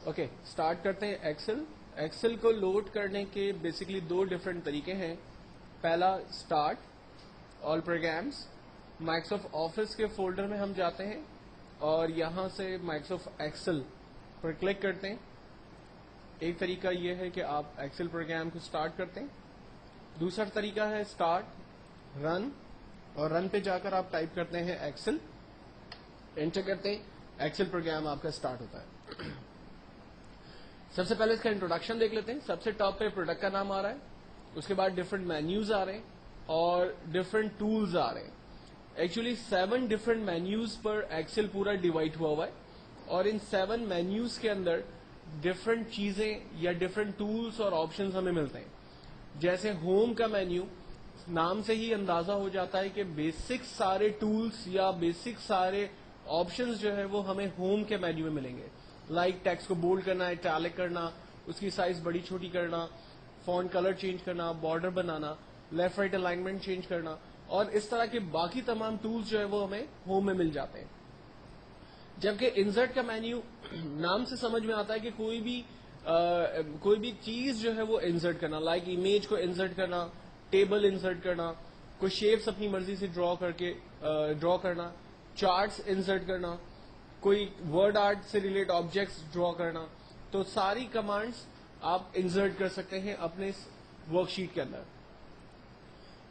Okay start کرتے ہیں Excel. Excel کو لوڈ کرنے کے بیسکلی دو ڈفرینٹ طریقے ہیں. پہلا start all programs, Microsoft Office کے فولڈر میں ہم جاتے ہیں اور یہاں سے مائکروسافٹ ایکسل پر کلک کرتے ہیں. ایک طریقہ یہ ہے کہ آپ ایکسل پروگرام کو اسٹارٹ کرتے ہیں. دوسرا طریقہ ہے اسٹارٹ رن, اور رن پہ جا کر آپ ٹائپ کرتے ہیں ایکسل, انٹر کرتے ہیں, ایکسل پروگرام آپ کا اسٹارٹ ہوتا ہے. سب سے پہلے اس کا انٹروڈکشن دیکھ لیتے ہیں. سب سے ٹاپ پہ پروڈکٹ کا نام آ رہا ہے, اس کے بعد ڈفرنٹ مینیوز آ رہے ہیں اور ڈفرنٹ ٹولز آ رہے ہیں. ایکچولی 7 ڈفرنٹ مینیوز پر ایکسل پورا ڈیوائڈ ہوا ہوا ہے, اور ان 7 مینیوز کے اندر ڈفرنٹ چیزیں یا ڈفرنٹ ٹولز اور آپشنز ہمیں ملتے ہیں. جیسے ہوم کا مینیو, نام سے ہی اندازہ ہو جاتا ہے کہ بیسک سارے ٹولز یا بیسک سارے آپشنز جو ہے وہ ہمیں ہوم کے مینیو میں ملیں گے. لائک ٹیکسٹ کو بولڈ کرنا, اٹیلک کرنا, اس کی سائز بڑی چھوٹی کرنا, فونٹ کلر چینج کرنا, بارڈر بنانا, لیفٹ رائٹ الائنمنٹ چینج کرنا, اور اس طرح کے باقی تمام ٹولز جو ہے وہ ہمیں ہوم میں مل جاتے ہیں. جبکہ انسرٹ کا مینیو نام سے سمجھ میں آتا ہے کہ کوئی بھی چیز جو ہے وہ انسرٹ کرنا, لائک امیج کو انسرٹ کرنا, ٹیبل انسرٹ کرنا, کوئی شیپس اپنی مرضی سے ڈرا کرنا, چارٹس انسرٹ کرنا, کوئی ورڈ آرٹ سے ریلیٹ آبجیکٹس ڈرا کرنا. تو ساری کمانڈس آپ انسرٹ کر سکتے ہیں اپنے ورک شیٹ کے اندر.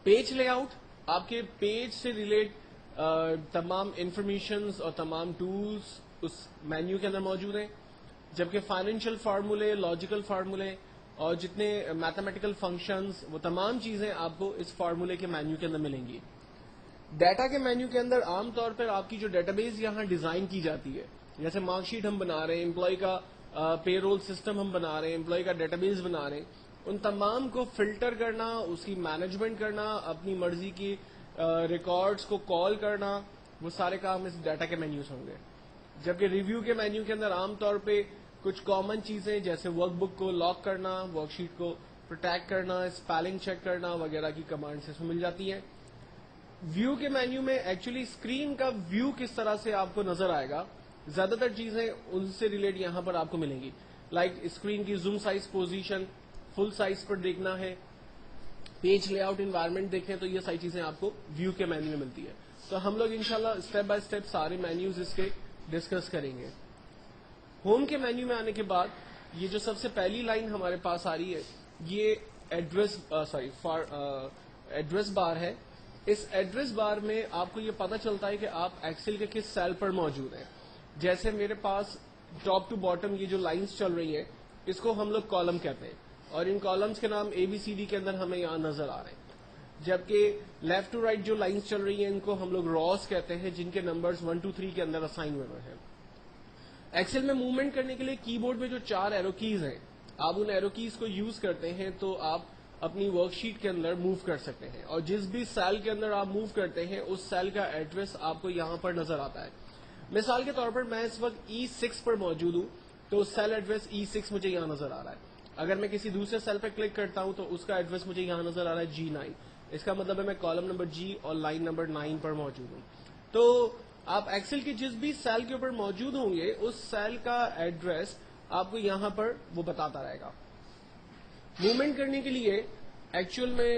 پیج لے آؤٹ, آپ کے پیج سے ریلیٹ تمام انفارمیشنز اور تمام ٹولز اس مینیو کے اندر موجود ہیں. جبکہ فائنینشیل فارمولے, لاجیکل فارمولے اور جتنے میتھمیٹیکل فنکشنز, وہ تمام چیزیں آپ کو اس فارمولے کے مینیو کے اندر ملیں گی. ڈیٹا کے مینیو کے اندر عام طور پر آپ کی جو ڈیٹا بیس یہاں ڈیزائن کی جاتی ہے, جیسے مارک شیٹ ہم بنا رہے ہیں, امپلائی کا پے رول سسٹم ہم بنا رہے ہیں, امپلائی کا ڈیٹا بیس بنا رہے ہیں, ان تمام کو فلٹر کرنا, اس کی مینجمنٹ کرنا, اپنی مرضی کی ریکارڈز کو کال کرنا, وہ سارے کام اس ڈیٹا کے مینیوز ہوں گے. جبکہ ریویو کے مینیو کے اندر عام طور پہ کچھ کامن چیزیں جیسے ورک بک کو لاک کرنا, ورک شیٹ کو پروٹیکٹ کرنا, اسپیلنگ چیک کرنا وغیرہ کی کمانڈس اس میں مل جاتی ہیں. ویو کے مینیو میں ایکچولی اسکرین کا ویو کس طرح سے آپ کو نظر آئے گا, زیادہ تر چیزیں ان سے ریلیٹ یہاں پر آپ کو ملیں گی. لائک اسکرین کی zoom size position, full size پر دیکھنا ہے, پیج لے آؤٹ انوائرمنٹ دیکھیں, تو یہ ساری چیزیں آپ کو ویو کے مینیو میں ملتی ہے. تو ہم لوگ انشاءاللہ اسٹیپ بائی اسٹیپ سارے مینیوز اس کے ڈسکس کریں گے. ہوم کے مینیو میں آنے کے بعد یہ جو سب سے پہلی لائن ہمارے پاس آ رہی ہے, یہ ایڈریس بار ہے. اس ایڈریس بار میں آپ کو یہ پتا چلتا ہے کہ آپ ایکسل کے کس سیل پر موجود ہیں. جیسے میرے پاس ٹاپ ٹو باٹم یہ جو لائنز چل رہی ہیں, اس کو ہم لوگ کالم کہتے ہیں, اور ان کالمز کے نام ABCD کے اندر ہمیں یہاں نظر آ رہے ہیں. جبکہ لیفٹ ٹو رائٹ جو لائنز چل رہی ہیں ان کو ہم لوگ راز کہتے ہیں, جن کے نمبرز 1 2 3 کے اندر اسائن ہوئے ہیں. ایکسل میں موومنٹ کرنے کے لیے کی بورڈ میں جو 4 ایرو کیز ہیں, آپ ان ایرو کیز کو یوز کرتے ہیں تو آپ اپنی ورک شیٹ کے اندر موو کر سکتے ہیں, اور جس بھی سیل کے اندر آپ موو کرتے ہیں اس سیل کا ایڈریس آپ کو یہاں پر نظر آتا ہے. مثال کے طور پر میں اس وقت E6 پر موجود ہوں, تو سیل ایڈریس E6 مجھے یہاں نظر آ رہا ہے. اگر میں کسی دوسرے سیل پہ کلک کرتا ہوں تو اس کا ایڈریس مجھے یہاں نظر آ رہا ہے G9. اس کا مطلب ہے میں کالم نمبر G اور لائن نمبر 9 پر موجود ہوں. تو آپ ایکسل کے جس بھی سیل کے اوپر موجود ہوں گے اس سیل کا ایڈریس آپ کو یہاں پر وہ بتاتا رہے گا. موومنٹ کرنے کے لیے ایکچوئل میں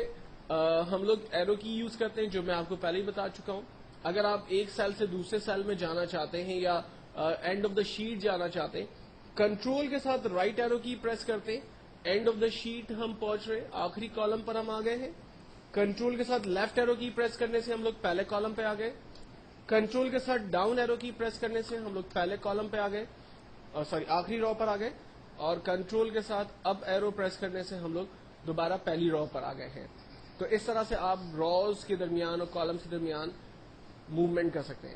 ہم لوگ ایرو کی یوز کرتے ہیں, جو میں آپ کو پہلے ہی بتا چکا ہوں. اگر آپ ایک سیل سے دوسرے سیل میں جانا چاہتے ہیں یا اینڈ آف دا شیٹ جانا چاہتے ہیں, کنٹرول کے ساتھ رائٹ ایرو کی پریس کرتے ہیں, اینڈ آف دا شیٹ ہم پہنچ رہے, آخری کالم پر ہم آ گئے ہیں. کنٹرول کے ساتھ لیفٹ ایرو کی پریس کرنے سے ہم لوگ پہلے کالم پہ آ گئے. کنٹرول کے ساتھ ڈاؤن ایرو کی پریس کرنے سے ہم لوگ پہلے کالم پہ آ گئے, آخری رو پر آ گئے. اور کنٹرول کے ساتھ اب ایرو پریس کرنے سے ہم لوگ دوبارہ پہلی رو پر آ گئے ہیں. تو اس طرح سے آپ روز کے درمیان اور کالمز کے درمیان موومنٹ کر سکتے ہیں.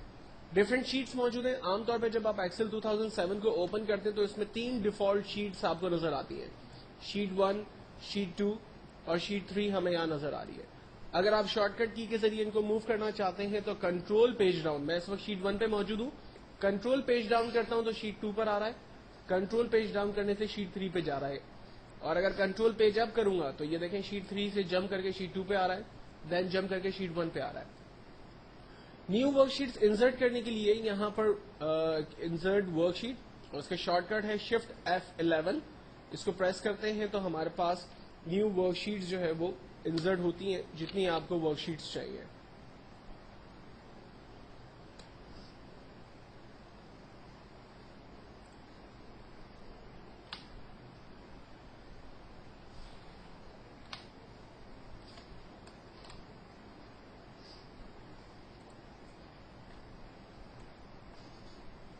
ڈفرینٹ شیٹس موجود ہیں. عام طور پہ جب آپ ایکسل 2007 کو اوپن کرتے ہیں تو اس میں 3 ڈیفالٹ شیٹس آپ کو نظر آتی ہیں, شیٹ 1, شیٹ 2 اور شیٹ 3 ہمیں یہاں نظر آ رہی ہے. اگر آپ شارٹ کٹ کی کے ذریعے ان کو موو کرنا چاہتے ہیں تو کنٹرول پیج ڈاؤن, میں اس وقت شیٹ 1 پہ موجود ہوں, کنٹرول پیج ڈاؤن کرتا ہوں تو شیٹ 2 پر آ رہا ہے, کنٹرول پیج ڈاؤن کرنے سے شیٹ 3 پہ جا رہا ہے. اور اگر کنٹرول پیج اپ کروں گا تو یہ دیکھیں شیٹ 3 سے جمپ کر کے شیٹ 2 پہ آ رہا ہے, دین جمپ کر کے شیٹ 1 پہ آ رہا ہے. نیو ورک شیٹس انسرٹ کرنے کے لیے یہاں پر انسرٹ ورک شیٹ, اور اس کا شارٹ کٹ ہے شفٹ F11. اس کو پریس کرتے ہیں تو ہمارے پاس نیو ورک شیٹس جو ہے وہ انسرٹ ہوتی ہیں جتنی آپ کو ورک شیٹس چاہیے.